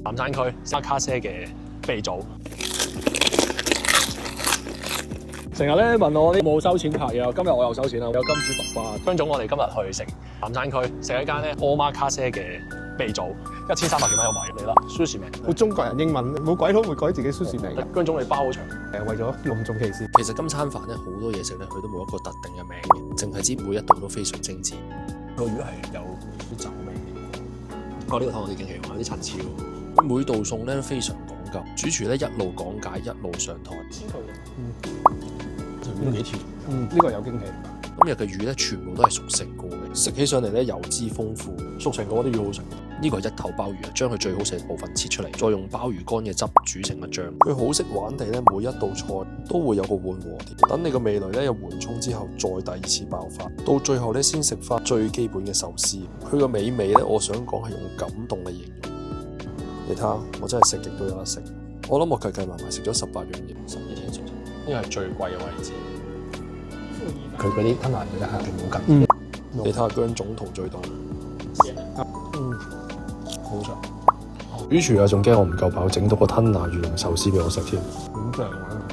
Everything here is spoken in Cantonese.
南山區沙卡些嘅鼻祖。成日咧問我有冇收錢拍嘢，今日我又收錢啦，有金主爸爸。張總，我哋今日去食南山區食一間咧omakase嘅鼻祖，1300幾蚊一個位嚟啦 ，sushi 名。好中國人英文，冇鬼佬會改自己 sushi 名嘅。張總你包好長。為咗隆重其事。其實今餐飯咧好多嘢食咧，佢都冇一個特定嘅名嘅，淨係知每一道都非常精緻。個魚係有啲酒味。呢個湯有啲驚喜喎，有啲層次喎。每道餸咧都非常講究，主廚咧一路講解一路上台。都幾甜。呢個有驚喜。今日嘅魚咧全部都係熟成過嘅，食起上嚟咧油脂豐富，熟成過啲魚好食。呢個係一頭鮑魚啊，將佢最好食嘅部分切出嚟，再用鮑魚乾嘅汁煮成個醬。佢好識玩地咧，每一道菜都會有個緩和點，等你個味蕾咧有緩衝之後，再第二次爆發，到最後咧先食翻最基本嘅壽司。佢個美味咧，我想講係用感動嚟形容。你睇下，我真係食極都有得食。我諗我計計埋埋食咗18樣嘢，12天熟。呢個係最貴嘅位置。佢嗰啲吞拿魚咧係好緊。你睇下姜總圖最多。好長。主廚啊，仲驚我唔夠飽，整到個吞拿魚蓉壽司俾我食添。咁正啊！